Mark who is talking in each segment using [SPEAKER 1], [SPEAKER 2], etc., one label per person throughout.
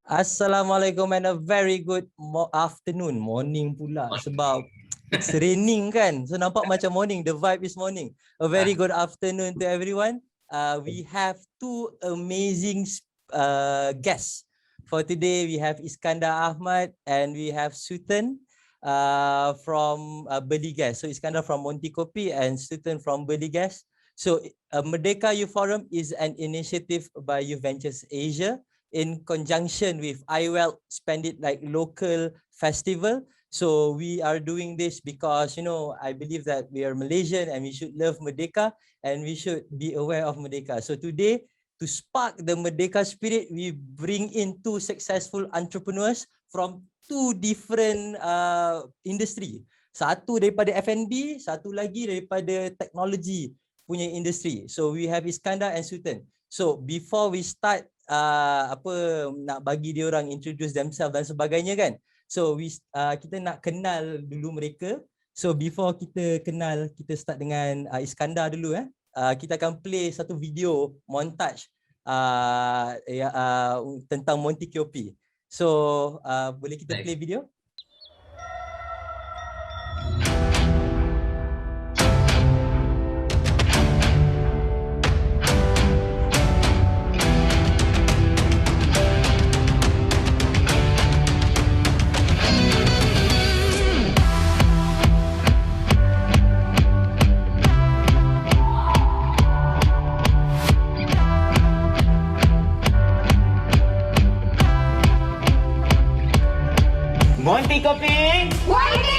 [SPEAKER 1] Assalamualaikum and a very good afternoon, morning pula sebab it's raining kan. So nampak macam morning, the vibe is morning. A very good afternoon to everyone. We have two amazing guests. For today, we have Iskandar Ahmed and we have Suthan from BeliGas. So Iskandar from Monti Keopi and Suthan from BeliGas. So Merdeka Youth Forum is an initiative by Youth Ventures Asia in conjunction with IWELL Spend It Like Local Festival. So we are doing this because, you know, I believe that we are Malaysian and we should love Merdeka and we should be aware of Merdeka. So today, to spark the Merdeka spirit, we bring in two successful entrepreneurs from two different industry. Satu daripada F&B, satu lagi daripada teknologi punya industri. So we have Iskandar and Suthan. So before we start, nak bagi dia orang introduce themselves dan sebagainya kan. So kita nak kenal dulu mereka. So before kita kenal, kita start dengan Iskandar dulu kita akan play satu video montage tentang Monti Keopi. So boleh kita play video?
[SPEAKER 2] Monti Keopi.
[SPEAKER 3] Monti!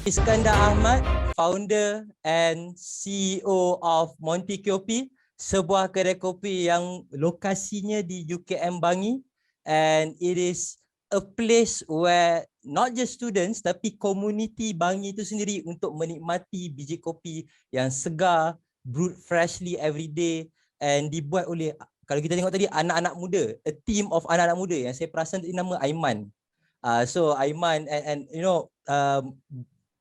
[SPEAKER 1] Iskandar Ahmed, founder and CEO of Monti Keopi, sebuah kedai kopi yang lokasinya di UKM Bangi, and it is a place where not just students tapi community Bangi itu sendiri untuk menikmati biji kopi yang segar, brewed freshly every day and dibuat oleh, kalau kita tengok tadi, anak-anak muda, a team of anak-anak muda yang saya perasan nama Aiman. So Aiman and you know,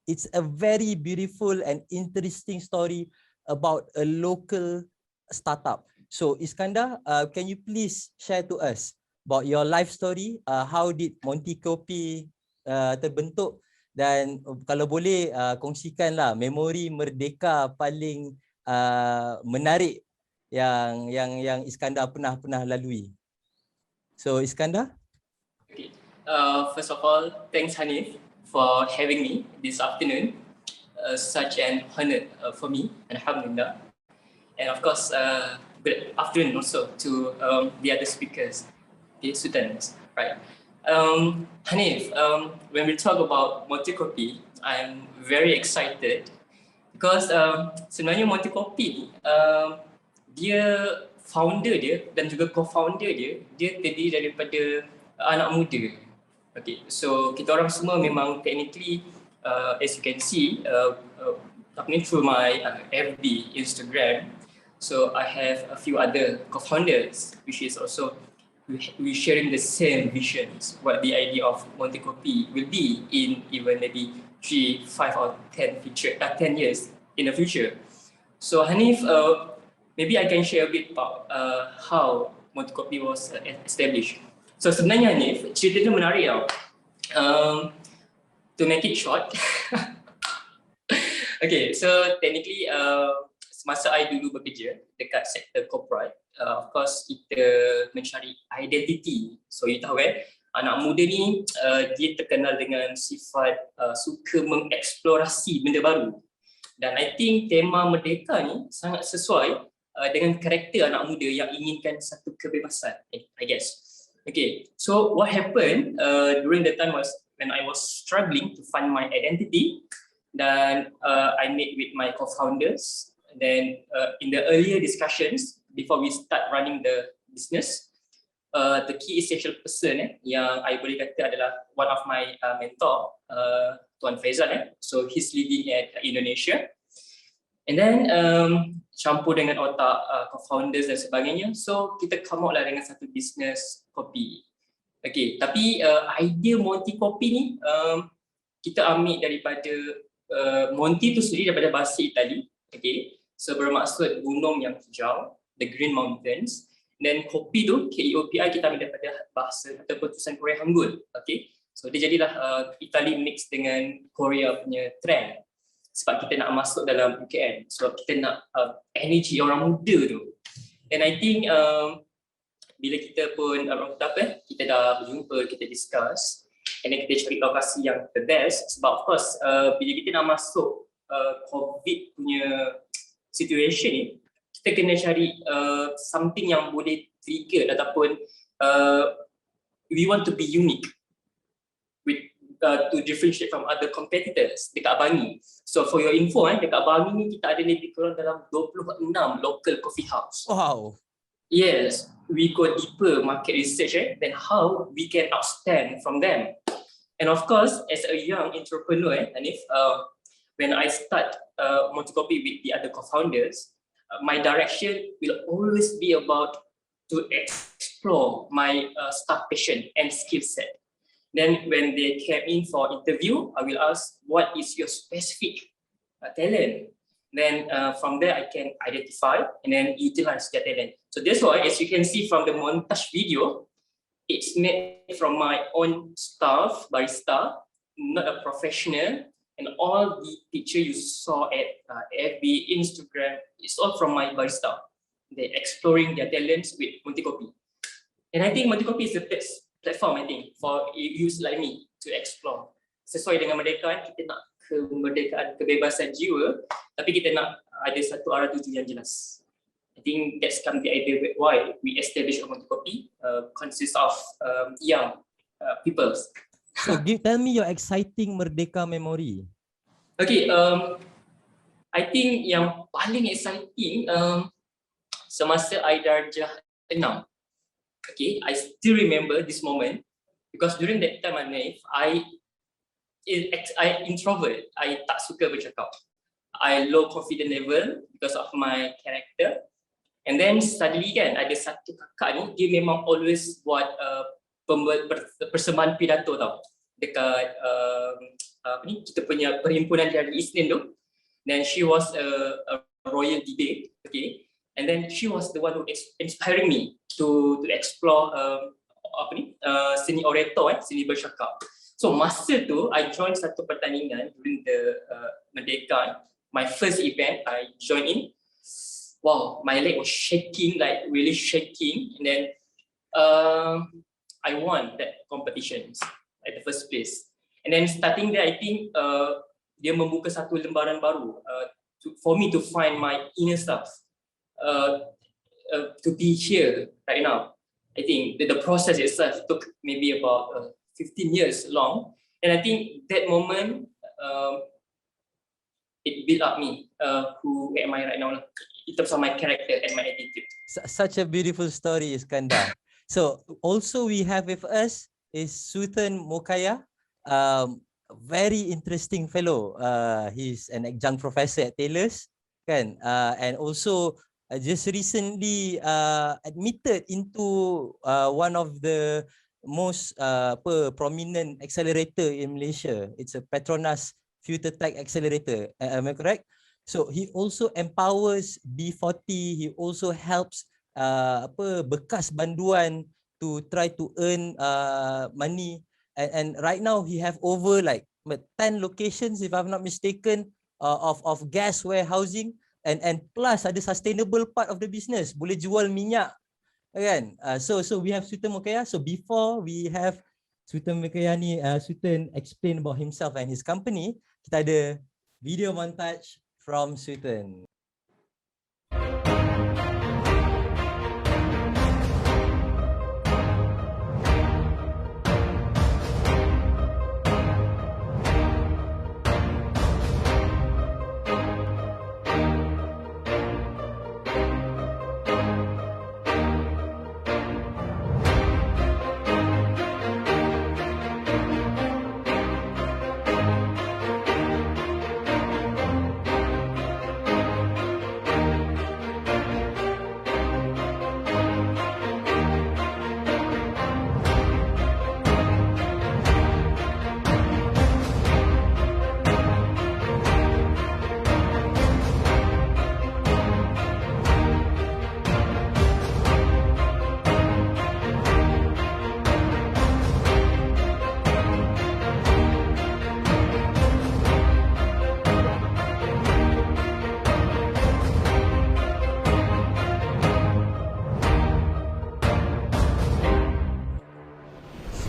[SPEAKER 1] it's a very beautiful and interesting story about a local startup. So Iskandar, can you please share to us about your life story? How did Monti Keopi terbentuk, dan kalau boleh kongsikanlah memori merdeka paling menarik yang Iskandar pernah lalui. So Iskandar.
[SPEAKER 4] Okay. First of all, thanks Hanif for having me this afternoon. Such an honor for me, alhamdulillah. And of course, good afternoon also to the other speakers, the students, right? Hanif, when we talk about Monti Keopi, I'm very excited because sebenarnya Monti Keopi dia founder dia dan juga co-founder dia terdiri daripada anak muda. Okay, so kita orang semua memang technically, as you can see, through my FB, Instagram, so I have a few other co-founders, which is also we sharing the same visions, what the idea of Monti Keopi will be in even maybe 3, 5 or 10 years in the future. So Hanif, maybe I can share a bit about how Monti Keopi was established. So sebenarnya Hanif, cerita tu menarik tau. To make it short, okay, so technically semasa I dulu bekerja dekat sektor corporate, of course kita mencari identity. So you tahu anak muda ni dia terkenal dengan sifat suka mengeksplorasi benda baru. Dan I think tema Merdeka ni sangat sesuai dengan karakter anak muda yang inginkan satu kebebasan, I guess. Okay, so what happened during the time was when I was struggling to find my identity, then I met with my co-founders. Then in the earlier discussions before we start running the business, the key essential person yang I boleh kata adalah one of my mentor, Tuan Faizal. So he's living at Indonesia. And then campur dengan otak co-founders dan sebagainya. So kita come out lah dengan satu business kopi. Okay, tapi idea Monti kopi ni kita ambil daripada Monti tu sendiri daripada bahasa Itali. Okay, so bermaksud gunung yang hijau, the Green Mountains. Dan kopi tu, Keopi kita ambil daripada bahasa ataupun tulisan Korea Hangul. Okay, so dia jadilah Itali mix dengan Korea punya trend. Sebab kita nak masuk dalam UKM, sebab kita nak energy orang muda tu. And I think bila kita pun kita dah berjumpa, kita discuss, and then kita cari lokasi yang the best. Sebab of course bila kita nak masuk COVID punya situation ni, kita kena cari something yang boleh trigger ataupun we want to be unique with to differentiate from other competitors dekat Bangi. So for your info, dekat Bangi ni kita ada lebih kurang dalam 26 local coffee house.
[SPEAKER 1] Wow.
[SPEAKER 4] Yes, we go deeper market research, then how we can outstand from them. And of course, as a young entrepreneur, and if when I start Monti Coffee with the other co-founders, my direction will always be about to explore my staff passion and skill set. Then when they came in for interview, I will ask, what is your specific talent? Then from there I can identify and then utilize their talent. So that's why, as you can see from the montage video, it's made from my own staff, barista, not a professional. And all the picture you saw at FB, Instagram, it's all from my barista. They're exploring their talents with Monti Coffee. And I think Monti Coffee is the best platform, I think, for youth like me to explore. Sesuai dengan Merdeka, kita nak kemerdekaan, kebebasan jiwa, tapi kita nak ada satu arah tuju yang jelas. I think that's come the idea why we established Monti Coffee, consists of young people.
[SPEAKER 1] So tell me your exciting Merdeka memory.
[SPEAKER 4] Okay, I think yang paling exciting semasa I darjah 6. Okay, I still remember this moment because during that time I introvert. I tak suka bercakap. I low confidence level because of my character. And then suddenly kan ada satu kakak ni, dia memang always buat persembahan pidato tau dekat kita punya perhimpunan di hari Isnin tu. Then she was a royal debate, okay. And then she was the one who inspiring me to explore seni orator, seni bercakap. So masa tu I joined satu pertandingan during the Merdeka. My first event I joined in. Wow, my leg was shaking, like really shaking. And then I won that competition at the first place. And then starting there, I think dia membuka satu lembaran baru for me to find my inner self. To be here right now. I think the process itself took maybe about 15 years long, and I think that moment it built up me who am I right now in terms of my character and my attitude.
[SPEAKER 1] Such a beautiful story, Iskandar. So also we have with us is Suthan Mookaiah, very interesting fellow. He's an adjunct professor at Taylor's, kan, and also just recently admitted into one of the most prominent accelerator in Malaysia. It's a Petronas Future Tech Accelerator. Am I correct? So he also empowers B40. He also helps bekas banduan to try to earn money. And right now he have over like 10 locations, if I'm not mistaken, of gas warehousing. And plus ada sustainable part of the business, boleh jual minyak, kan? So we have Suthan Mookaiah. So before we have Suthan Mookaiah ni, Suthan explain about himself and his company, kita ada video montage from Suthan.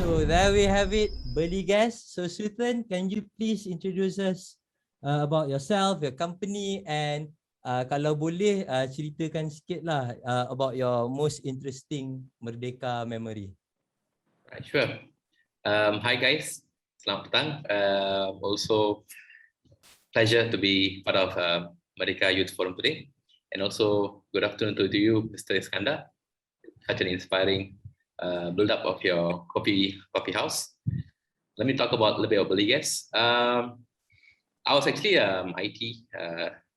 [SPEAKER 1] So there we have it, BeliGas. So Suthan, can you please introduce us about yourself, your company, and kalau boleh ceritakan sikit lah about your most interesting Merdeka memory.
[SPEAKER 2] Right, sure. Hi guys, selamat petang. Also pleasure to be part of Merdeka Youth Forum today, and also good afternoon to you, Mr. Iskandar. Such an inspiring build-up of your coffee house. Let me talk about a little bit of BeliGas. I was actually an IT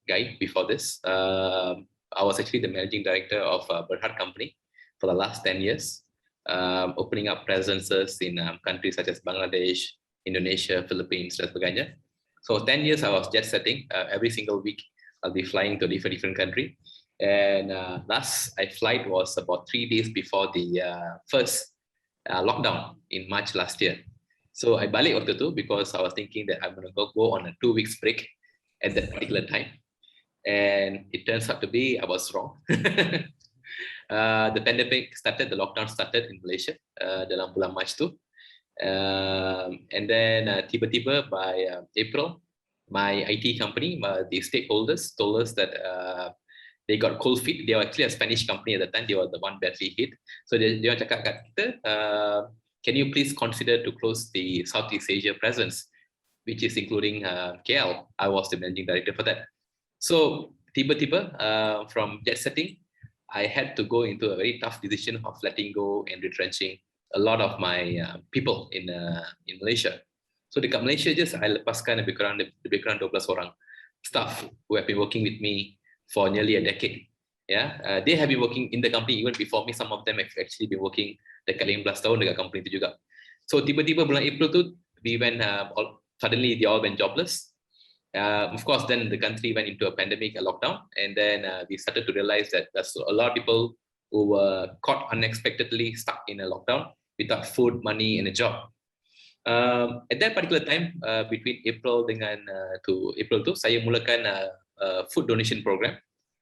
[SPEAKER 2] guy before this. I was actually the managing director of a Berhad company for the last 10 years, opening up presences in countries such as Bangladesh, Indonesia, Philippines, dan sebagainya. So 10 years I was jet setting. Every single week I'll be flying to a different country. And last flight was about 3 days before the first lockdown in March last year. So I balik waktu tu because I was thinking that I'm going to go on a 2 weeks break at that particular time. And it turns out to be I was wrong. The pandemic started, the lockdown started in Malaysia dalam bulan March tu. And then tiba-tiba by April, my IT company, the stakeholders told us that they got cold feet. They were actually a Spanish company at the time. They were the one badly hit. So they cakap kat kita, can you please consider to close the Southeast Asia presence, which is including KL. I was the managing director for that. So tiba-tiba from jet setting, I had to go into a very tough decision of letting go and retrenching a lot of my people in Malaysia. So dekat Malaysia just I lepaskan lebih kurang 12 orang staff who have been working with me for nearly a decade. Yeah, they have been working in the company even before me. Some of them have actually been working dekat 15 tahun dekat company itu juga. So tiba-tiba bulan April tu, we went suddenly they all went jobless. Of course, then the country went into a pandemic, a lockdown, and then we started to realize that there's a lot of people who were caught unexpectedly stuck in a lockdown without food, money, and a job. At that particular time, between April dengan to April tu, saya mulakan food donation program.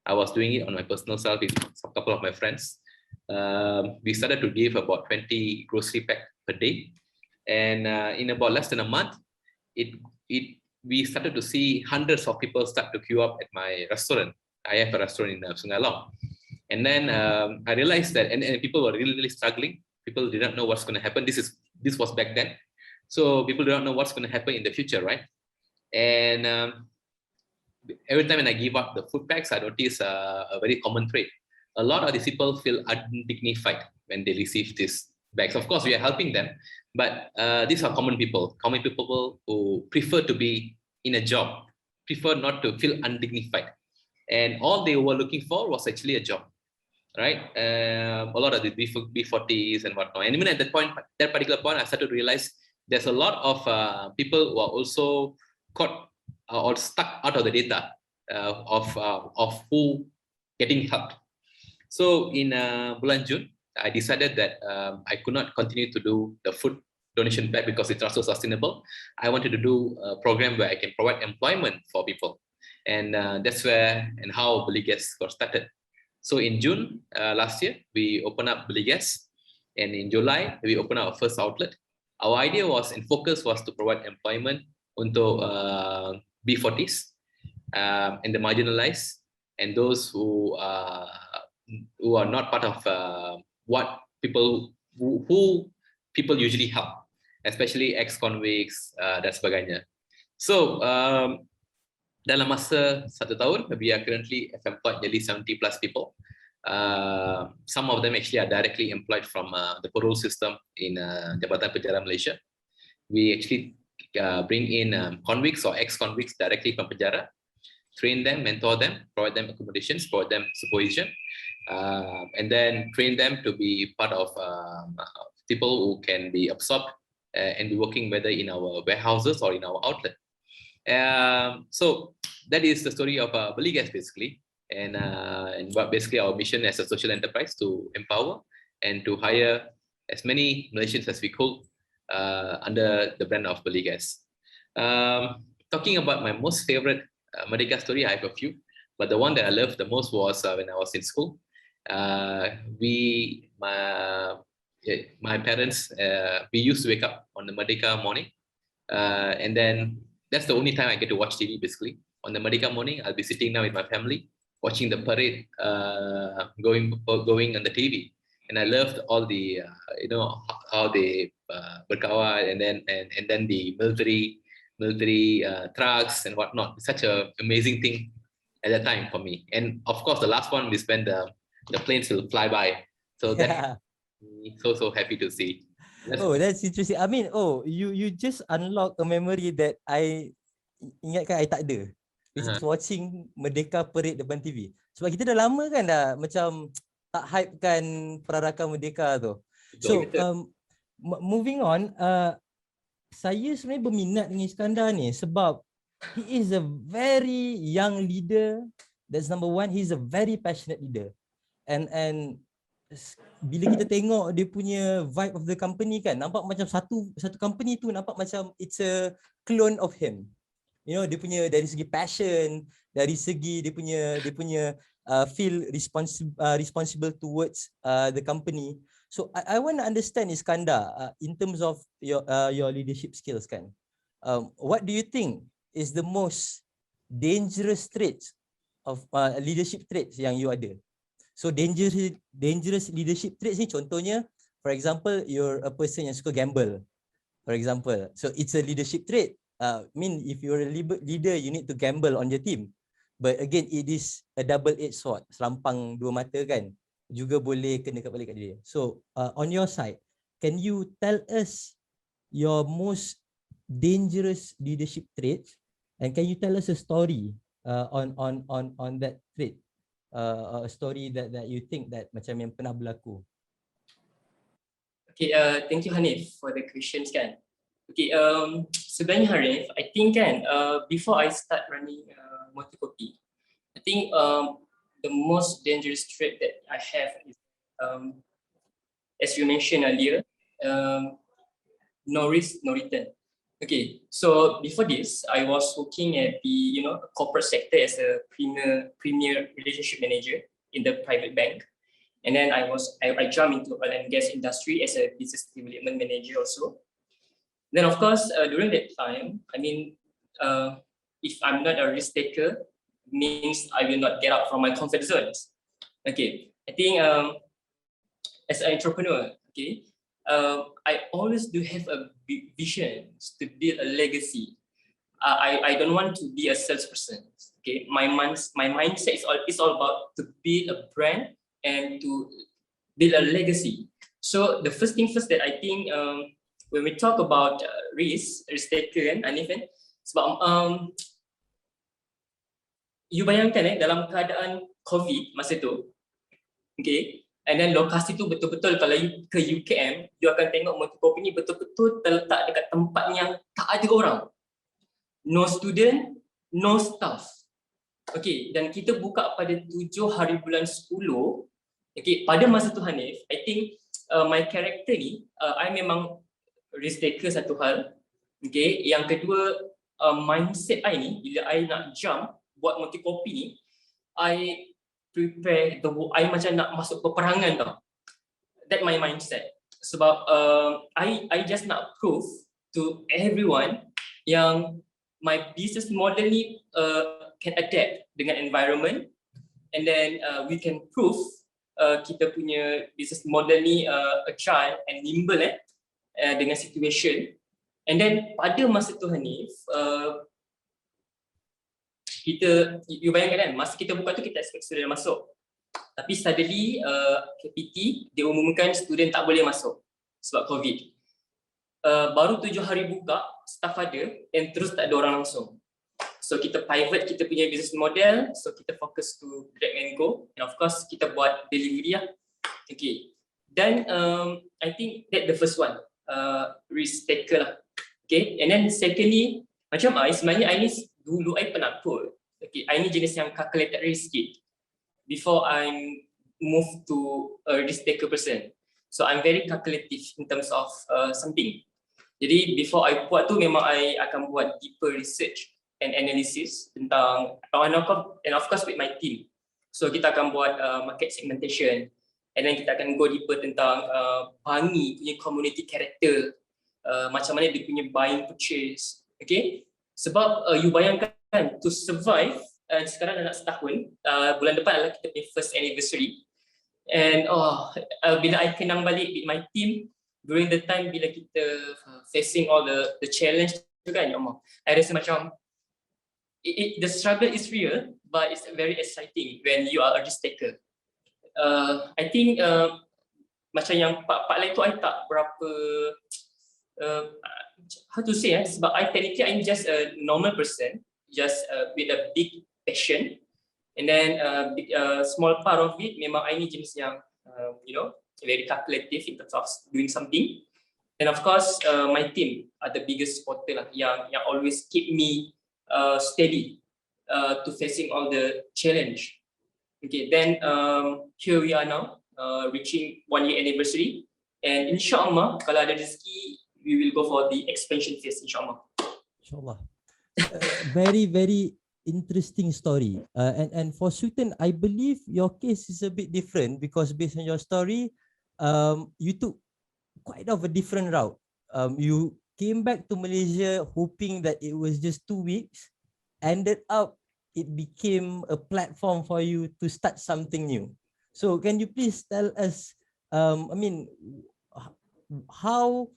[SPEAKER 2] I was doing it on my personal self with a couple of my friends. We started to give about 20 grocery pack per day, and in about less than a month, we started to see hundreds of people start to queue up at my restaurant. I have a restaurant in Sungai Long, and then I realized that, and people were really struggling. People did not know what's going to happen. This was back then, so people do not know what's going to happen in the future, right? And every time when I give up the food packs, I notice a very common trait. A lot of these people feel undignified when they receive these bags. Of course, we are helping them, but these are common people who prefer to be in a job, prefer not to feel undignified. And all they were looking for was actually a job, right? A lot of the B40s and whatnot. And even at that particular point, I started to realize there's a lot of people who are also caught or stuck out of the data of who getting helped. So in bulan June, I decided that I could not continue to do the food donation bag because it's not so sustainable. I wanted to do a program where I can provide employment for people. And that's where and how BeliGas got started. So in June last year, we opened up BeliGas. And in July, we opened our first outlet. Our idea was and focus was to provide employment untuk B40s and the marginalized and those who are not part of what people who people usually help, especially ex-convicts dan sebagainya. So dalam masa 1 tahun, we are currently have employed nearly 70 plus people. Some of them actually are directly employed from the parole system in Jabatan Penjara Malaysia. We actually bring in convicts or ex-convicts directly from penjara, train them, mentor them, provide them accommodations, provide them supervision, and then train them to be part of people who can be absorbed and be working whether in our warehouses or in our outlet. So that is the story of BeliGas basically, and what basically our mission as a social enterprise to empower and to hire as many Malaysians as we could under the brand of BeliGas. Talking about my most favorite Merdeka story, I have a few, but the one that I loved the most was when I was in school. my parents, we used to wake up on the Merdeka morning, and then that's the only time I get to watch TV. Basically, on the Merdeka morning, I'll be sitting down with my family, watching the parade going on the TV, and I loved all the how they berkawal, and then the military trucks and whatnot. It's such a amazing thing at that time for me. And of course, the last one is when the planes will fly by. So
[SPEAKER 1] Yeah.
[SPEAKER 2] that's so happy to see.
[SPEAKER 1] That's interesting. I mean, you just unlock a memory that I ingatkan I tak ada. Which is watching Merdeka Parade depan TV. Sebab kita dah lama kan dah macam tak hypekan perarakan Merdeka tu. So, moving on, saya sebenarnya berminat dengan Iskandar ni sebab he is a very young leader. That's number one. He's a very passionate leader. And bila kita tengok dia punya vibe of the company kan, nampak macam satu company tu nampak macam it's a clone of him. You know, dia punya dari segi passion, dari segi dia punya feel responsible towards the company. So I want to understand Iskandar in terms of your leadership skills kan. What do you think is the most dangerous traits of leadership traits yang you ada? So dangerous leadership traits ni contohnya, for example, you're a person yang suka gamble, for example. So it's a leadership trait. I mean, if you're a leader, you need to gamble on your team. But again, it is a double-edged sword. Selampang dua mata kan. Juga boleh kena balik kat dia. So on your side, can you tell us your most dangerous leadership traits, and can you tell us a story on that trait? A story that you think that macam yang pernah berlaku.
[SPEAKER 4] Okay, thank you Hanif for the questions kan. Okay, sebenarnya Hanif, I think kan before I start running Keopi, I think the most dangerous trait that I have is as you mentioned earlier, no risk, no return. Okay, so before this, I was working at the corporate sector as a premier relationship manager in the private bank, and then I jumped into oil and gas industry as a business development manager also. Then of course during that time, I mean, if I'm not a risk taker, means I will not get out from my comfort zones. Okay, I think as an entrepreneur, okay. I always do have a big vision to build a legacy. I don't want to be a salesperson. Okay, my mindset is all about to build a brand and to build a legacy. So the first thing first that I think when we talk about risk taker kan, Hanif kan, sebab you bayangkan dalam keadaan COVID masa tu, okay. And then lokasi tu betul-betul kalau you ke UKM, you akan tengok Keopi ni betul-betul terletak dekat tempat yang tak ada orang. No student, no staff. Okay, dan kita buka pada 7 hari bulan 10. Okay, pada masa tu Hanif, I think my character ni, I memang risk taker satu hal. Okay, yang kedua, mindset I ni, bila I nak jump buat Keopi ni, I prepare I macam nak masuk peperangan tau. That my mindset. Sebab I just nak prove to everyone yang my business model ni can adapt dengan environment, and then we can prove kita punya business model ni agile and nimble dengan situation. And then pada masa tu Hanif, you bayangkan kan, masa kita buka tu kita expect student masuk, tapi suddenly KPT dia umumkan student tak boleh masuk sebab COVID. Baru 7 hari buka, staff ada, and terus tak ada orang langsung. So kita pivot kita punya business model, so kita fokus to grab and go, and of course kita buat delivery lah. Okay, then I think that the first one, risk taker lah. Okay, and then secondly, macam sebenarnya I ni dulu I penakut. Okay, I ni jenis yang calculated risk sikit before I move to a risk taker person. So I'm very calculative in terms of something. Jadi before I buat tu memang I akan buat deeper research and analysis tentang, and of course with my team. So kita akan buat market segmentation, and then kita akan go deeper tentang Bangi punya community character, macam mana dia punya buying purchase. Okay, sebab you bayangkan to survive, sekarang dah nak setahun, bulan depan adalah kita punya first anniversary, and bila I kenang balik with my team during the time bila kita facing all the challenge tu kan, ya Allah, I rasa macam the struggle is real, but it's very exciting when you are a risk taker. I think macam yang Pak Lai tu, I tak berapa how to say, sebab I technically I'm just a normal person, just with a big passion, and then small part of it memang I ni jenis yang very calculative in terms of doing something, and of course my team are the biggest supporter lah, yang always keep me steady to facing all the challenge. Okay, then here we are now, reaching 1 year anniversary, and inshallah kalau ada rezeki we will go for the expansion phase, inshallah.
[SPEAKER 1] Inshallah. Very, very interesting story. And for Suthan, I believe your case is a bit different, because based on your story, you took quite of a different route. You came back to Malaysia hoping that it was just 2 weeks, ended up it became a platform for you to start something new. So can you please tell us, I mean, how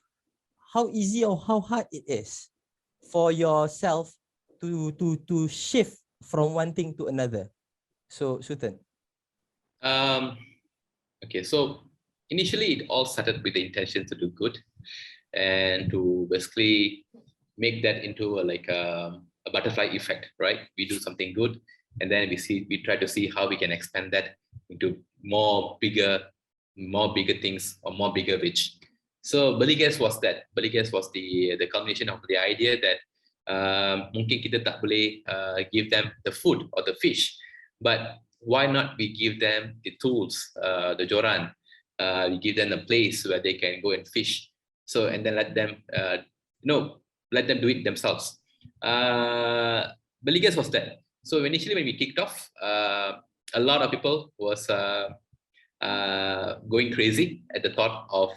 [SPEAKER 1] easy or how hard it is for yourself to shift from one thing to another? So Suthan.
[SPEAKER 2] Okay, so initially it all started with the intention to do good and to basically make that into a butterfly effect, right? We do something good, and then we try to see how we can expand that into more bigger things, or more bigger reach. So BeliGas was that. BeliGas was the culmination of the idea that mungkin kita tak boleh give them the food or the fish, but why not we give them the tools, the joran, we give them a place where they can go and fish. So, and then let them let them do it themselves. BeliGas was that. So initially when we kicked off, a lot of people was going crazy at the thought of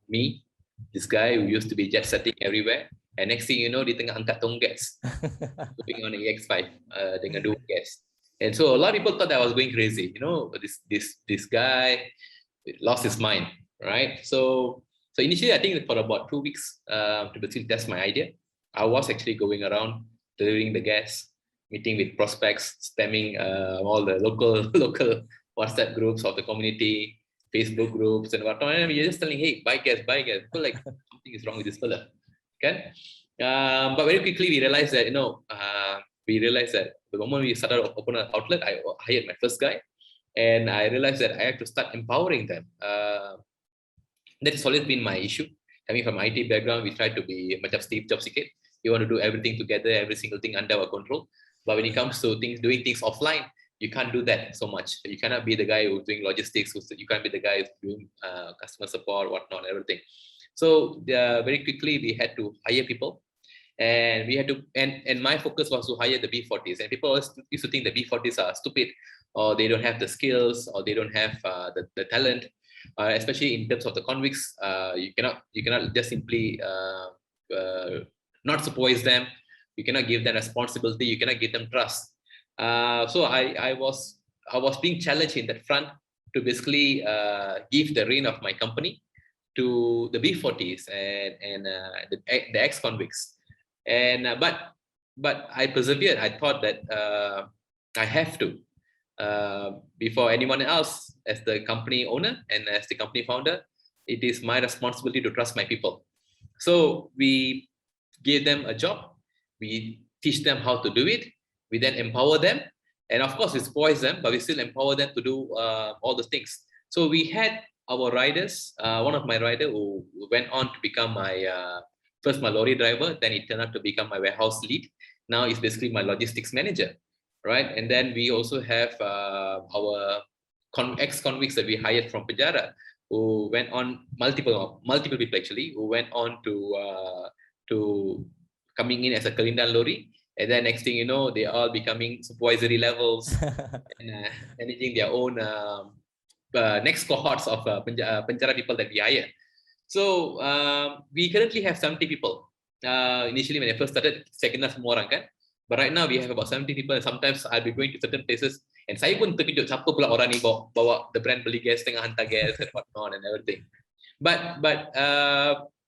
[SPEAKER 2] me, this guy who used to be jet setting everywhere, and next thing you know, di tengah angkat tong gas, going on an EX5 dengan dual gas. And so a lot of people thought that I was going crazy. This guy lost his mind, right? So initially, I think for about 2 weeks to basically test my idea, I was actually going around delivering the gas, meeting with prospects, spamming all the local WhatsApp groups of the community, Facebook groups, and whatnot. And you're just telling, hey, buy gas, buy gas. People like, something is wrong with this fella. Okay? But very quickly we realized that, the moment we started to open an outlet, I hired my first guy, and I realized that I have to start empowering them. That has always been my issue. Coming from IT background, we try to be much of Steve Jobs sikit. You want to do everything together, every single thing under our control. But when it comes to doing things offline, you can't do that so much. You cannot be the guy who's doing logistics. You can't be the guy who's doing customer support, whatnot, everything. So very quickly we had to hire people, and we had to. And my focus was to hire the B40s. And people always used to think the B40s are stupid, or they don't have the skills, or they don't have the talent. Especially in terms of the convicts, you cannot just simply not supervise them. You cannot give them responsibility. You cannot give them trust. So I was being challenged in that front to basically give the reign of my company to the B40s and the ex-convicts. And but I persevered. I thought that I have to. Before anyone else, as the company owner and as the company founder, it is my responsibility to trust my people. So we gave them a job, we teach them how to do it, we then empower them, and of course we spoil them, but we still empower them to do all the things. So we had our riders, one of my riders who went on to become my first my lorry driver, then he turned out to become my warehouse lead. Now he's basically my logistics manager. Right, and then we also have our ex-convicts that we hired from penjara, who went on multiple people actually, who went on to coming in as a kelindan lorry, and then next thing you know, they are becoming supervisory levels and managing their own next cohorts of penjara people that we hire. So we currently have 70 people. Initially when I first started, saya kenal semua orang kan. But right now we have about 70 people. And sometimes I'll be going to certain places and saya pun terkejut siapa pula orang ni bawa the brand BeliGas tengah hantar gas and whatnot and everything. But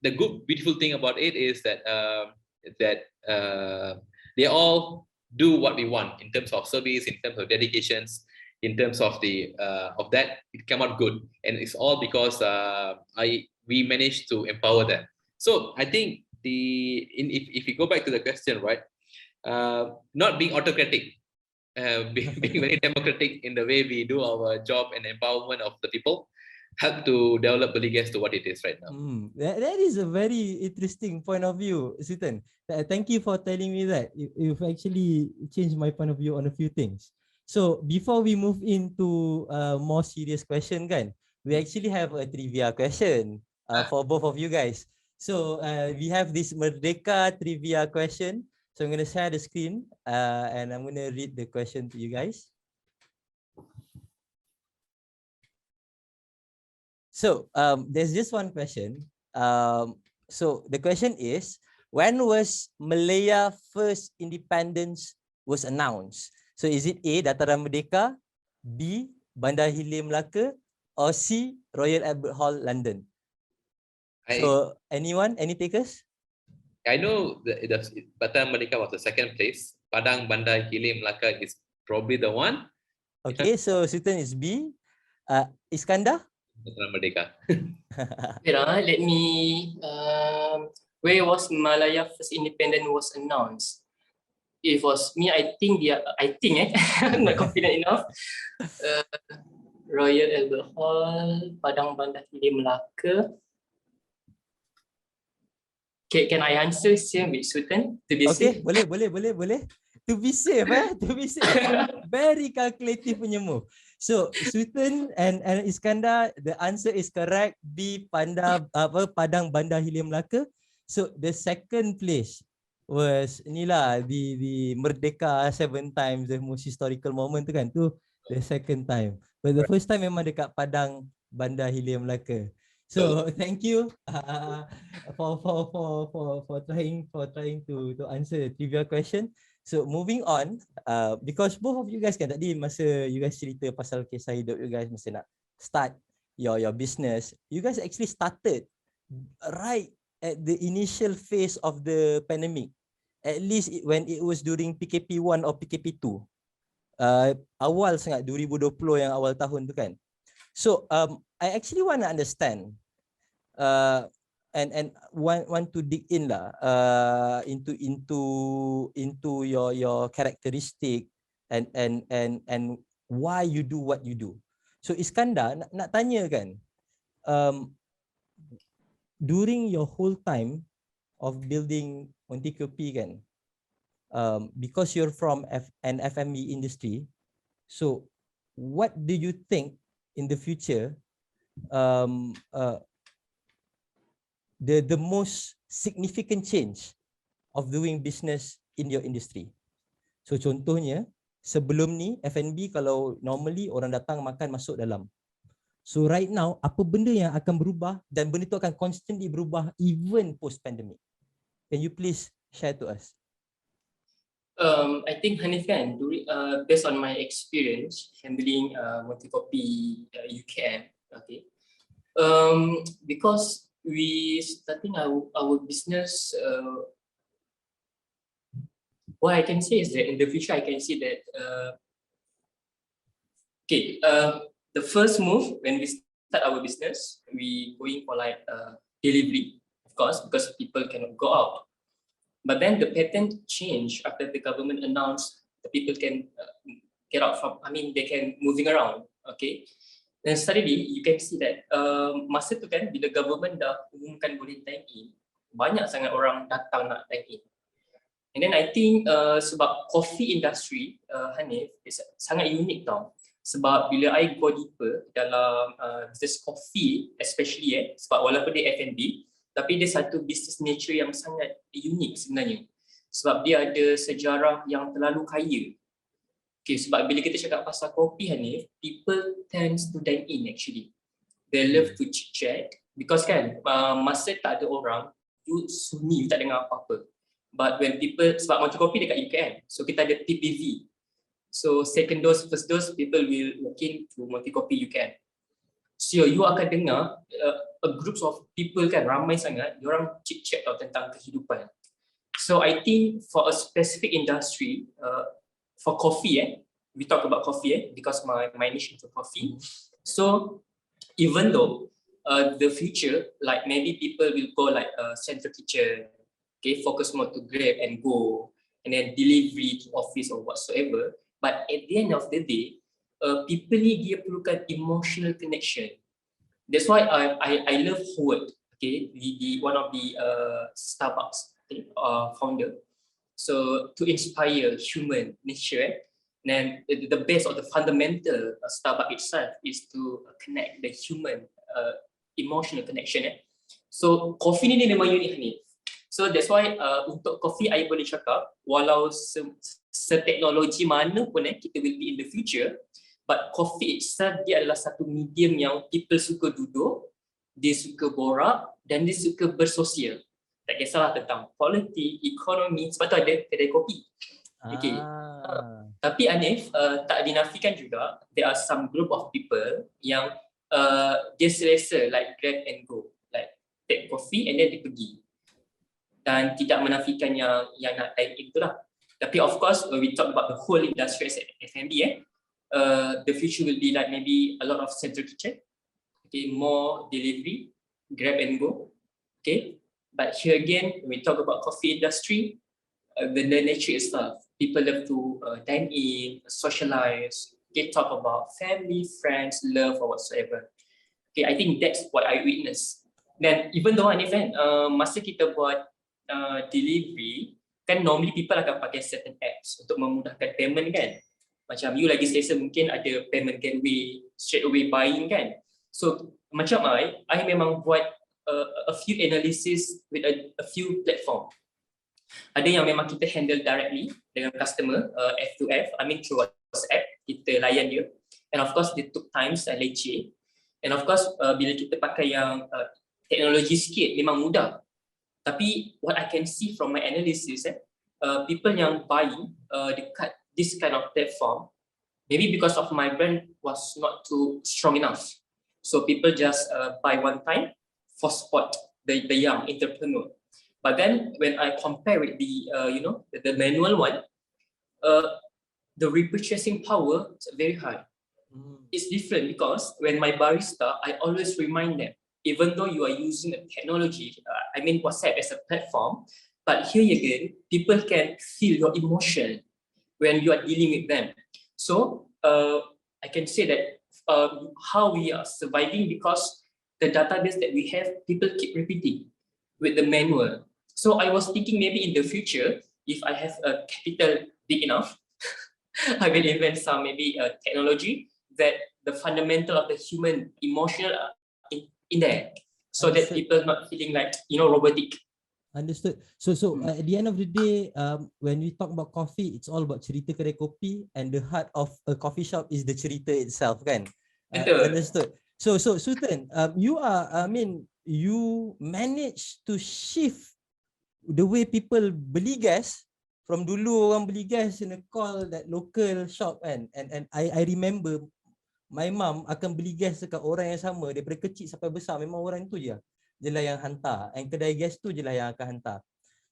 [SPEAKER 2] the good beautiful thing about it is that they all do what we want in terms of service, in terms of dedications, in terms of that it came out good, and it's all because we managed to empower them. So I think if you go back to the question, right, not being autocratic, being very democratic in the way we do our job and empowerment of the people help to develop BeliGas to what it is right now.
[SPEAKER 1] That is a very interesting point of view, Suthan. Thank you for telling me that. You've actually changed my point of view on a few things. So before we move into a more serious question, kan, we actually have a trivia question for both of you guys. So we have this Merdeka trivia question. So I'm going to share the screen and I'm going to read the question to you guys. So there's just one question. So the question is, when was Malaya first independence was announced? So is it A, Dataran Merdeka, B, Bandar Hilir Melaka, or C, Royal Albert Hall, London? So anyone, any takers?
[SPEAKER 2] I know the Dataran Merdeka was the second place. Padang Bandar Hilir Melaka is probably the one.
[SPEAKER 1] Okay, so Suthan is B. Iskandar?
[SPEAKER 2] Dataran Merdeka.
[SPEAKER 4] Let me. Where was Malaya first independent was announced? It was me. I think I'm not confident enough. Royal Albert Hall, Padang Bandar Hilir Melaka. Okay, can I answer same with Suthan to be safe?
[SPEAKER 1] Okay, boleh. To be safe, to be safe. Very calculative punya move. So Suthan and Iskandar, the answer is correct. B, Padang Bandar Hilir Melaka. So the second place was inilah the Merdeka 7 times, the most historical moment tu kan, tu the second time. But the first time memang dekat Padang Bandar Hilir Melaka. So thank you for trying to answer the trivia question. So moving on, because both of you guys kan tadi masa you guys cerita pasal kisah hidup you guys masa nak start your business, you guys actually started right at the initial phase of the pandemic, at least when it was during PKP 1 or PKP 2. Awal sangat 2020 yang awal tahun tu kan. So I actually want to understand and want to dig in lah into your characteristic and why you do what you do. So Iskandar nak tanya kan, during your whole time of building Monti Keopi kan, because you're from an FME industry, so what do you think in the future the most significant change of doing business in your industry? So contohnya sebelum ni F&B kalau normally orang datang makan masuk dalam. So right now apa benda yang akan berubah dan benda tu akan constantly berubah even post pandemic? Can you please share to us?
[SPEAKER 4] I think Hanif kan, based on my experience handling Monti Keopi UKM, okay. Because we starting our business, what I can say is that in the future I can see that the first move when we start our business, we going for like delivery, of course, because people cannot go out. But then the pattern change after the government announced the people can get out from, they can moving around, okay. Dan suddenly you can see that masa tu kan bila government dah umumkan boleh dine in, banyak sangat orang datang nak dine in. And then I think sebab coffee industry, Hanif, is sangat unik tau. Sebab bila I go deeper dalam business coffee especially sebab walaupun dia F&B, tapi dia satu business nature yang sangat unik sebenarnya. Sebab dia ada sejarah yang terlalu kaya. Okay, sebab bila kita cakap pasal kopi Hanif, people tends to dine in actually. They love to chit chat because kan masa tak ada orang, you sunyi, you tak dengar apa-apa. But when people, sebab Monti kopi dekat UKM, so kita ada TPV. So second dose, first dose, people will walk in to Monti kopi UKM. So you akan dengar a group of people kan, ramai sangat, diorang chit chat tentang kehidupan. So I think for a specific industry, for coffee, we talk about coffee because my niche into coffee. So even though the future, like maybe people will go like central kitchen, okay, focus more to grab and go, and then delivery to office or whatsoever. But at the end of the day, people ni dia perlukan emotional connection. That's why I love Howard, okay, one of the Starbucks founder. So to inspire human nature, then the base of the fundamental Starbucks itself is to connect the human emotional connection. So coffee ni memang unik ni. So that's why untuk coffee I boleh cakap walau seteknologi mana pun kita will be in the future, but coffee itself dia adalah satu medium yang people suka duduk, dia suka borak dan dia suka bersosial. Tak kisahlah tentang politik, ekonomi, sebab tu ada kedai kopi. Okay. Tapi Hanif, tak dinafikan juga, there are some group of people yang dia selesa like grab and go, like take coffee and then dia pergi. Dan tidak menafikan yang nak dine in itulah. Tapi of course, when we talk about the whole industry as F&B, the future will be like maybe a lot of central kitchen, okay, more delivery, grab and go, okay. But here again, when we talk about coffee industry, the nature itself, people love to dine in, socialize, okay, talk about family, friends, love or whatsoever. Okay, I think that's what I witnessed. Then even though Hanif kan, masa kita buat delivery, kan normally people akan pakai certain apps untuk memudahkan payment kan. Macam you lagi selesa mungkin ada payment gateway, straight away buying kan. So macam I memang buat a few analysis with a few platform. Ada yang memang kita handle directly dengan customer, F2F, I mean through WhatsApp, kita layan dia. And of course, they took times and leceh. And of course, bila kita pakai yang teknologi sikit, memang mudah. Tapi what I can see from my analysis, people yang buying dekat this kind of platform, maybe because of my brand was not too strong enough. So people just buy one time for spot, the young entrepreneur. But then when I compare with the the manual one, the repurchasing power is very high. It's different because when my barista, I always remind them, even though you are using a technology, I mean WhatsApp as a platform, but here again, people can feel your emotion when you are dealing with them. So I can say that how we are surviving because the database that we have, people keep repeating with the manual. So I was thinking maybe in the future, if I have a capital big enough, I will invent some maybe technology that the fundamental of the human emotional in there, so that people not feeling like robotic.
[SPEAKER 1] Understood. So at the end of the day, when we talk about coffee, it's all about cerita kedai kopi, and the heart of a coffee shop is the cerita itself, kan? Understood. So Suthan, you managed to shift the way people beli gas from dulu orang beli gas in a call that local shop kan, and I remember my mum akan beli gas dekat orang yang sama daripada kecil sampai besar, memang orang tu je lah yang hantar, and kedai gas tu je lah yang akan hantar.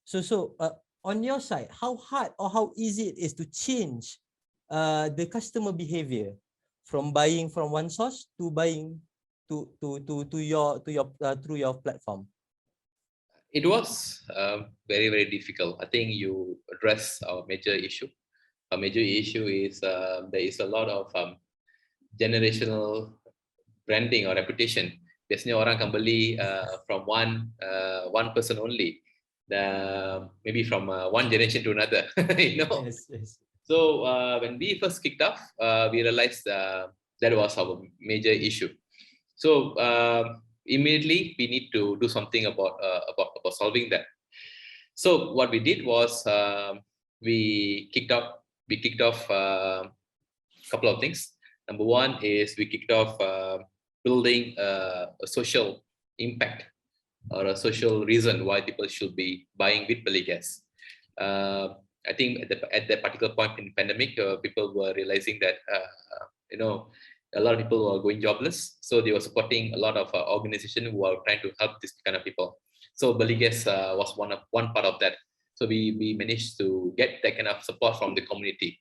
[SPEAKER 1] So on your side, how hard or how easy it is to change the customer behavior from buying from one source to buying to your through your platform?
[SPEAKER 2] It was very, very difficult. I think you address our major issue. Our major issue is there is a lot of generational branding or reputation. Biasanya orang akan beli from one person only, maybe from one generation to another. Yes. So when we first kicked off, we realized that was our major issue. So immediately we need to do something about solving that. So what we did was we kicked off couple of things. Number one is we kicked off building a social impact or a social reason why people should be buying with BeliGas. I think at that particular point in the pandemic, people were realizing that a lot of people were going jobless, so they were supporting a lot of organizations who are trying to help this kind of people. So BeliGas was one part of that. So we managed to get that kind of support from the community.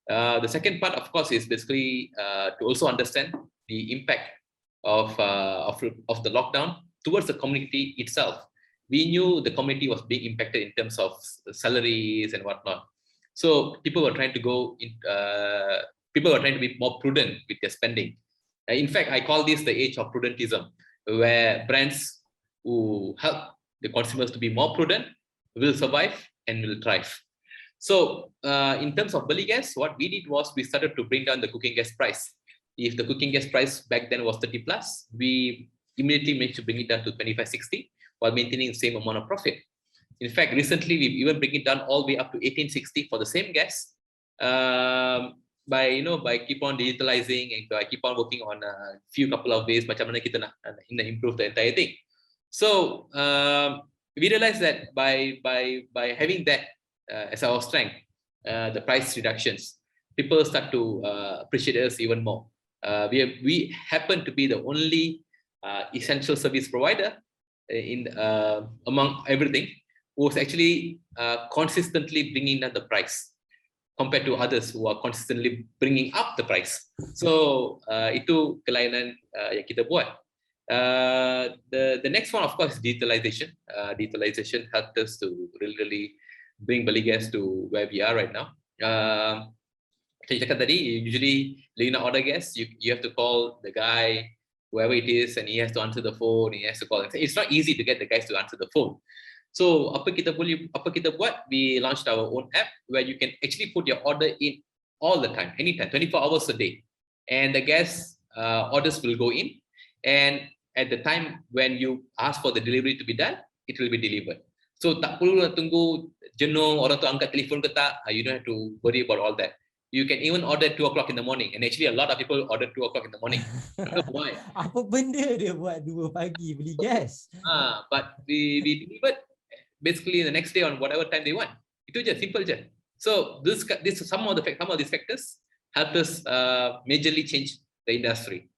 [SPEAKER 2] The second part, of course, is basically to also understand the impact of the lockdown towards the community itself. We knew the community was being impacted in terms of salaries and whatnot. So people were trying to people were trying to be more prudent with their spending. In fact, I call this the age of prudentism, where brands who help the consumers to be more prudent will survive and will thrive. So in terms of BeliGas, what we did was we started to bring down the cooking gas price. If the cooking gas price back then was 30 plus, we immediately managed to bring it down to 25.60 while maintaining the same amount of profit. In fact, recently we've even bring it down all the way up to 18.60 for the same gas. By keep on digitalizing and by keep on working on a couple of ways macam mana kita nak improve the entire thing. So we realized that by having that as our strength, the price reductions, people start to appreciate us even more. We happen to be the only essential service provider in among everything who's actually consistently bringing down the price compared to others who are consistently bringing up the price. So itu kelainan yang kita buat. The next one, of course, is digitalization. Digitalization helped us to really bring BeliGas to where we are right now. Saya cakap tadi, usually you nak order gas, you have to call the guy, whoever it is, and he has to answer the phone. He has to call. It's not easy to get the guys to answer the phone. So apa kita buat? We launched our own app where you can actually put your order in all the time, anytime, 24 hours a day, and the gas orders will go in, and at the time when you ask for the delivery to be done, it will be delivered. So tak perlu tunggu jenuh orang tu angkat telefon ke tak. You don't have to worry about all that. You can even order 2 o'clock in the morning, and actually a lot of people order 2 o'clock in the morning. I don't know why.
[SPEAKER 1] Apa benda dia buat 2 pagi beli gas?
[SPEAKER 2] But we delivered basically the next day on whatever time they want. Itu je, simple je. So this some of these factors helped us majorly change the industry.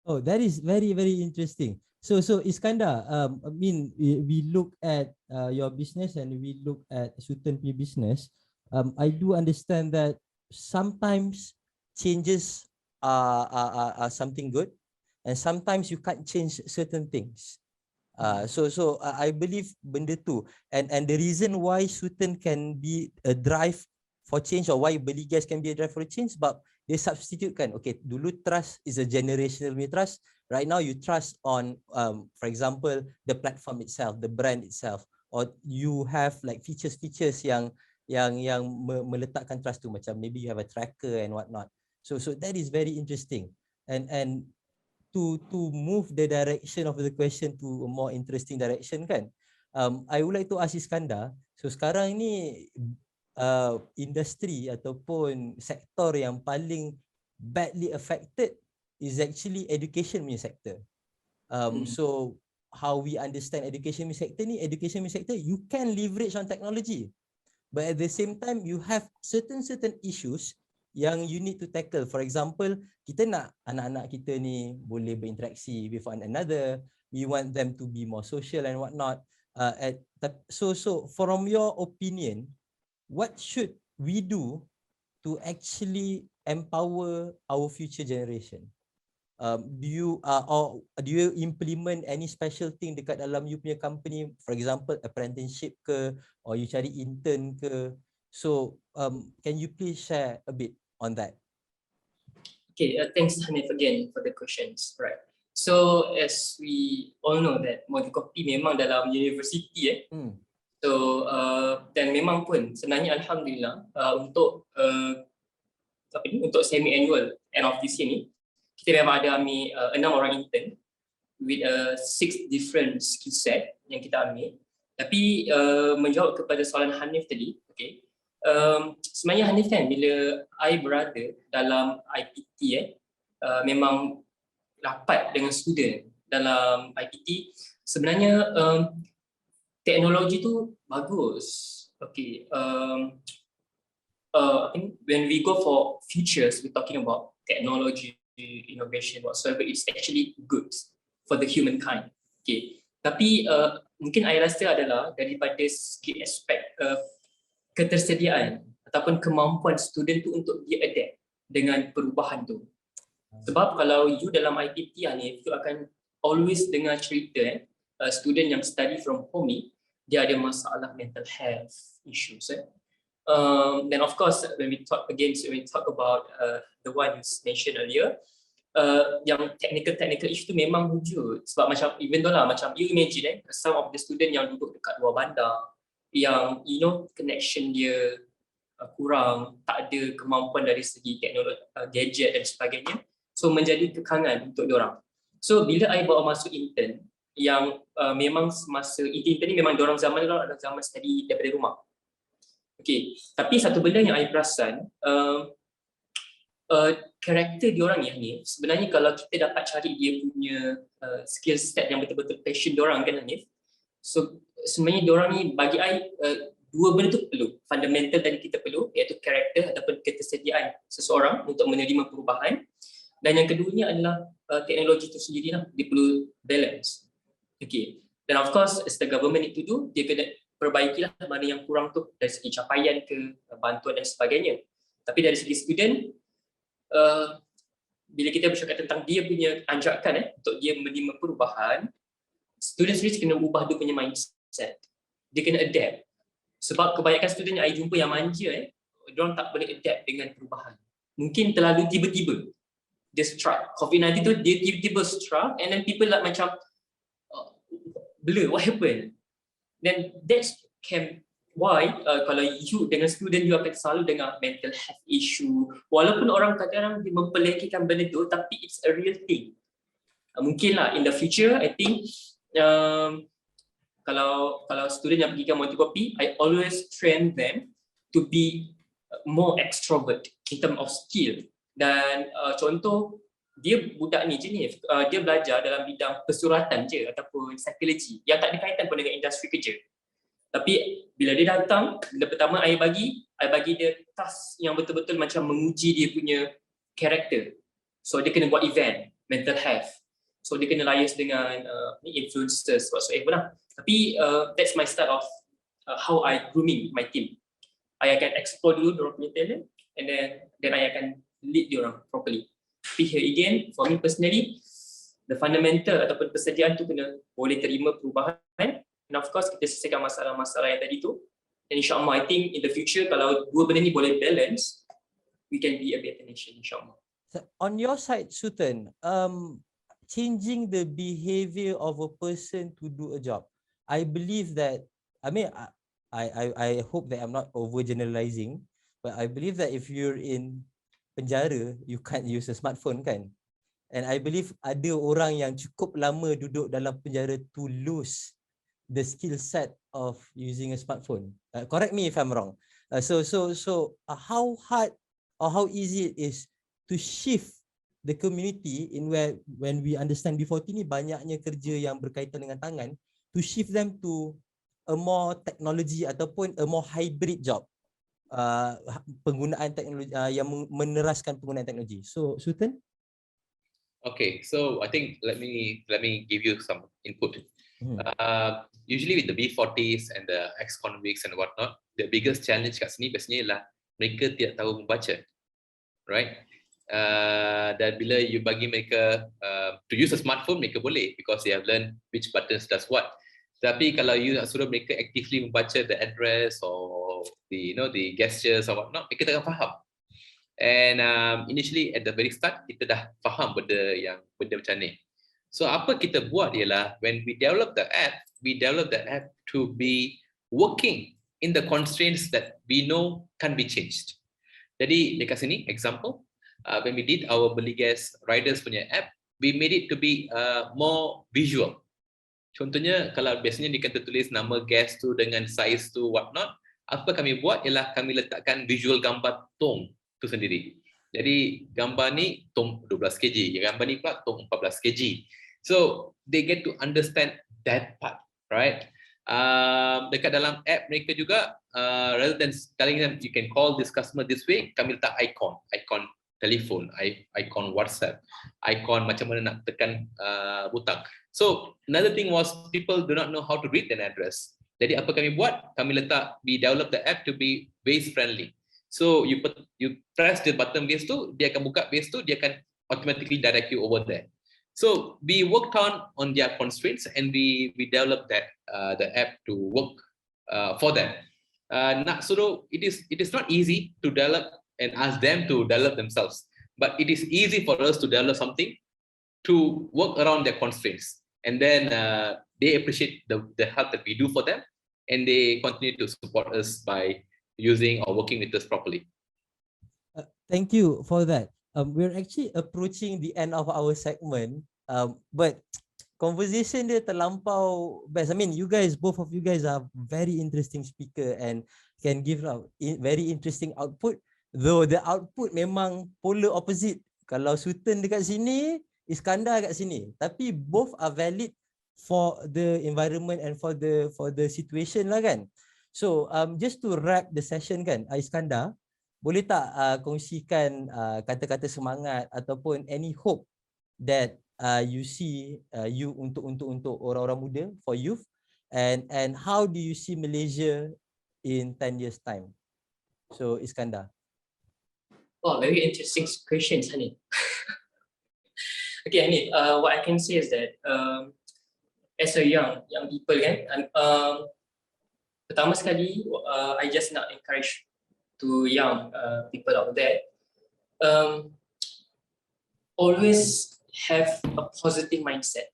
[SPEAKER 1] Oh, that is very, very interesting. So Iskandar, I mean, we look at your business and we look at Suthan punya business. I do understand that sometimes changes are something good, and sometimes you can't change certain things. So I believe benda tu, and the reason why Suthan can be a drive for change, or why BeliGas can be a drive for change, but they substitute kan. Okay, dulu trust is a generational trust. Right now you trust on, for example, the platform itself, the brand itself, or you have like features yang meletakkan trust tu, macam maybe you have a tracker and whatnot. So that is very interesting, and to move the direction of the question to a more interesting direction kan. I would like to ask Iskandar, so sekarang ni industri ataupun sektor yang paling badly affected is actually education punya sector. So how we understand education punya sector, you can leverage on technology, but at the same time you have certain issues yang you need to tackle. For example, kita nak anak-anak kita ni boleh berinteraksi with one another. We want them to be more social and whatnot. So from your opinion, what should we do to actually empower our future generation? Do you implement any special thing dekat dalam you punya company? For example, apprenticeship ke, or you cari intern ke? So can you please share a bit on that?
[SPEAKER 4] Okay, thanks Hanif again for the questions. Right. So as we all know that Keopi memang dalam university So dan memang pun sebenarnya alhamdulillah untuk semi-annual end of this year ni, kita memang ada ambil 6 orang intern with 6 different skill set yang kita ambil. Tapi menjawab kepada soalan Hanif tadi, okay, Sebenarnya Hanif kan, bila I berada dalam IPT memang rapat dengan student dalam IPT, sebenarnya teknologi tu bagus. Okay, I think when we go for futures, we're talking about technology, innovation, whatsoever. It's actually good for the humankind. Okay, tapi mungkin I rasa adalah daripada segi aspek ketersediaan ataupun kemampuan student tu untuk dia adapt dengan perubahan tu. Sebab kalau you dalam IPT ni, you akan always dengar cerita student yang study from home ni, dia ada masalah mental health issues. Then of course when we talk about the one you mentioned earlier, yang technical issue tu memang wujud. Sebab macam even though lah, macam you imagine some of the student yang duduk dekat luar bandar, yang you know connection dia kurang, tak ada kemampuan dari segi teknologi, gadget dan sebagainya, so menjadi kekangan untuk diorang. So bila I bawa masuk intern yang memang semasa intern ni memang diorang zaman adalah zaman study daripada rumah. Okay, tapi satu benda yang I perasan, karakter diorang ni sebenarnya kalau kita dapat cari dia punya skill set yang betul-betul passion diorang kan Hanif, so sebenarnya diorang ni bagi I dua benda tu perlu, fundamental tadi kita perlu, iaitu karakter ataupun ketersediaan seseorang untuk menerima perubahan, dan yang keduanya adalah teknologi itu sendiri lah, dia perlu balance. Okay, dan of course as the government need to do, dia kena perbaikilah mana yang kurang tu dari segi capaian ke bantuan dan sebagainya. Tapi dari segi student, bila kita bercakap tentang dia punya anjakan untuk dia menerima perubahan, student sendiri kena ubah dia punya mindset. Dia kena adapt. Sebab kebanyakan student yang I jumpa yang manja, diorang tak boleh adapt dengan perubahan. Mungkin terlalu tiba-tiba dia struck. COVID-19 tu dia tiba-tiba struck, and then people like macam blur, what happened? Then that's why kalau you dengan student, you akan selalu dengar mental health issue. Walaupun orang kadang-kadang memperlekehkan benda tu, tapi it's a real thing. Mungkin lah in the future, I think kalau student yang pergi ke Monti Keopi, I always train them to be more extrovert in terms of skill. Dan contoh, dia budak ni jenis, dia belajar dalam bidang pesuratan je ataupun psikologi yang tak ada kaitan pun dengan industri kerja. Tapi bila dia datang, bila pertama I bagi dia task yang betul-betul macam menguji dia punya karakter. So dia kena buat event, mental health. So dia kena liaise dengan influencers whatsoever lah. Tapi that's my style of how I grooming my team. I akan explore dulu diorang punya talent, and then I akan lead diorang properly. Tapi here again, for me personally, the fundamental ataupun persediaan tu kena boleh terima perubahan, and of course kita selesaikan masalah-masalah yang tadi tu. And insyaAllah, I think in the future kalau dua benda ni boleh balance, we can be a better nation insyaAllah.
[SPEAKER 1] So, on your side, Suthan, changing the behavior of a person to do a job, I believe that, I mean, I hope that I'm not overgeneralizing, but I believe that if you're in penjara, you can't use a smartphone kan? And I believe ada orang yang cukup lama duduk dalam penjara to lose the skill set of using a smartphone. Correct me if I'm wrong. So how hard or how easy it is to shift the community in where when we understand before ni banyaknya kerja yang berkaitan dengan tangan, to shift them to a more technology ataupun a more hybrid job. Penggunaan teknologi yang meneraskan penggunaan teknologi. So Suthan?
[SPEAKER 2] Okay, so I think let me give you some input. Usually with the B40s and the ex-convicts and whatnot, the biggest challenge kat sini biasanya ialah mereka tidak tahu membaca, right? Dan bila you bagi mereka to use a smartphone, mereka boleh because they have learned which buttons does what. Tapi kalau you nak suruh mereka actively membaca the address or the the gestures or whatnot, mereka tak akan faham. And initially at the very start kita dah faham benda macam ni. So apa kita buat ialah when we develop the app to be working in the constraints that we know can be changed. Jadi dekat sini example, when we did our BeliGas riders punya app, we made it to be more visual. Contohnya kalau biasanya dia kata tulis nama gas tu dengan size tu whatnot, Apa kami buat ialah kami letakkan visual gambar tong tu sendiri. Jadi gambar ni tong 12 kg, gambar ni pula tong 14 kg. So they get to understand that part, right? Dekat dalam app mereka juga, rather than telling them you can call this customer this way, kami letak icon telefon, icon WhatsApp, icon macam mana nak tekan butang. So another thing was people do not know how to read an address. Jadi apa kami buat? Kami letak, we develop the app to be base friendly. So you press the button base tu, dia akan buka base tu, dia akan automatically direct you over there. So we worked on their constraints and we developed that the app to work for them. It is not easy to develop and ask them to develop themselves, but it is easy for us to develop something to work around their constraints, and then they appreciate the help that we do for them, and they continue to support us by using or working with us properly.
[SPEAKER 1] Thank you for that. We're actually approaching the end of our segment, but conversation dia terlampau best. I mean, both of you guys are very interesting speaker and can give out very interesting output. Though the output memang polar opposite. Kalau Suthan dekat sini, Iskandar kat sini. Tapi both are valid for the environment and for the situation lah kan. So just to wrap the session kan, Iskandar, boleh tak kongsikan kata-kata semangat ataupun any hope that you see you untuk orang-orang muda, for youth, and how do you see Malaysia in 10 years time? So Iskandar.
[SPEAKER 4] Oh, very interesting questions, Hanif. Okay, Hanif, what I can say is that as a young people kan, pertama sekali I just nak encourage to young people out there, always have a positive mindset.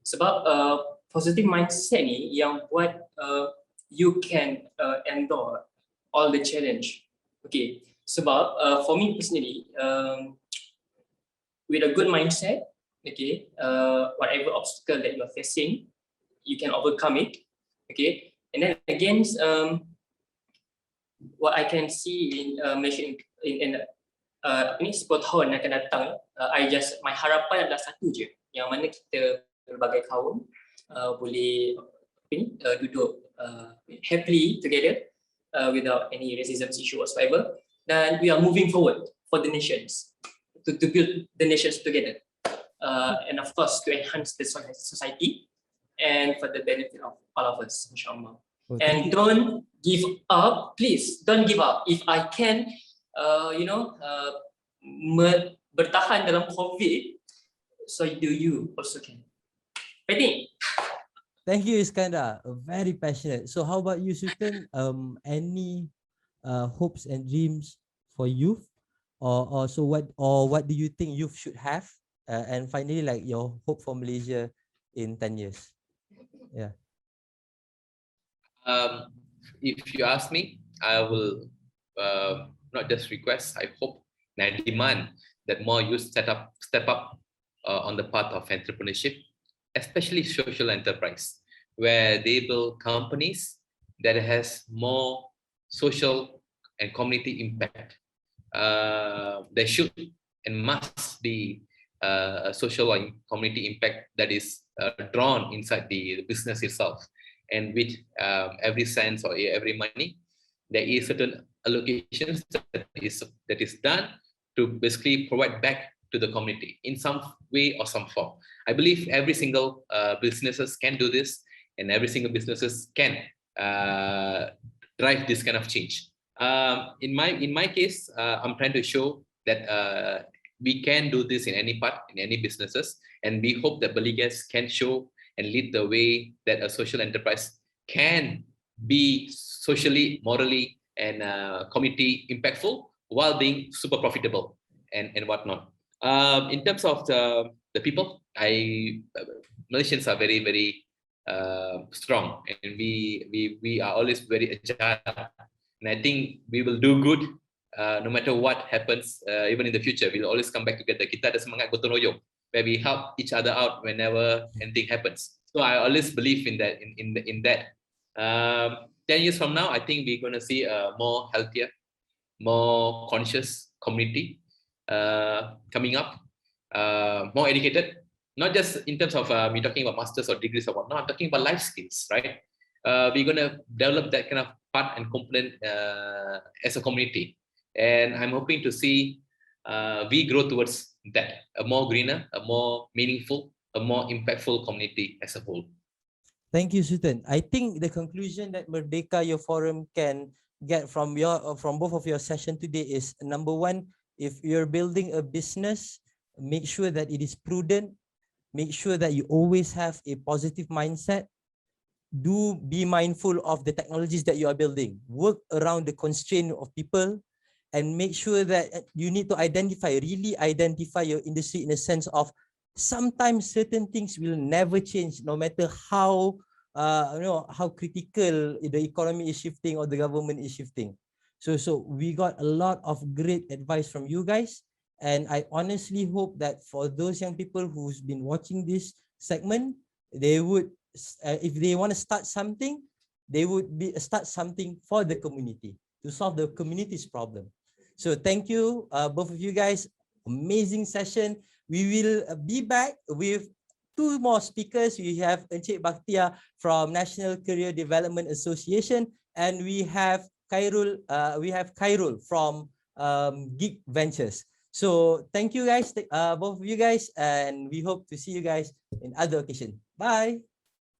[SPEAKER 4] Sebab positive mindset ni yang buat you can endure all the challenge. Okay, sebab for me personally, with a good mindset, okay, whatever obstacle that you are facing, you can overcome it. Okay, and then again, what I can see in Malaysia in 10 tahun akan datang, my harapan adalah satu je, yang mana kita berbagai kaum boleh duduk happily together without any racism issue whatsoever, dan we are moving forward for the nations, to build the nations together, and of course to enhance the society and for the benefit of all of us, insyaAllah. And don't give up, please don't give up. If I can bertahan dalam COVID, so do you also can. Fighting.
[SPEAKER 1] Thank you, Iskandar. Very passionate. So how about you, Suthan? Any hopes and dreams for youth, or what do you think youth should have, and finally, like your hope for Malaysia in 10 years? Yeah.
[SPEAKER 2] If you ask me, I will not just request, I hope and I demand that more youth step up on the path of entrepreneurship, especially social enterprise, where they build companies that has more social and community impact. There should and must be a social and community impact that is drawn inside the business itself. And with every cent or every money, there is certain allocations that is done to basically provide back to the community in some way or some form. I believe every single businesses can do this, and every single businesses can drive this kind of change. In my case, I'm trying to show that we can do this in any part, in any businesses, and we hope that BeliGas can show and lead the way that a social enterprise can be socially, morally, and community impactful while being super profitable and whatnot. In terms of the people, Malaysians are very, very strong, and we are always very agile, and I think we will do good no matter what happens. Even in the future, we'll always come back together. Kita ada semangat gotong royong, where we help each other out whenever anything happens. So I always believe in that. 10 years from now, I think we're going to see a more healthier, more conscious community coming up, more educated, not just in terms of me talking about masters or degrees or whatnot. I'm talking about life skills, right? We're going to develop that kind of part and component as a community. And I'm hoping to see we grow towards that, a more greener, a more meaningful, a more impactful community as a whole.
[SPEAKER 1] Thank you, Suthan. I think the conclusion that Merdeka Youth Forum can get from both of your session today is, number one, if you're building a business, make sure that it is prudent, make sure that you always have a positive mindset. Do be mindful of the technologies that you are building. Work around the constraint of people, and make sure that you need to really identify your industry in a sense of sometimes certain things will never change, no matter how how critical the economy is shifting or the government is shifting. So we got a lot of great advice from you guys, and I honestly hope that for those young people who's been watching this segment, they would, if they want to start something, they would start something for the community to solve the community's problem. So thank you, both of you guys. Amazing session. We will be back with 2 more speakers. We have Encik Bakhtia from National Career Development Association, and we have Khairul from Geek Ventures. So thank you guys, both of you guys, and we hope to see you guys in other occasion. Bye.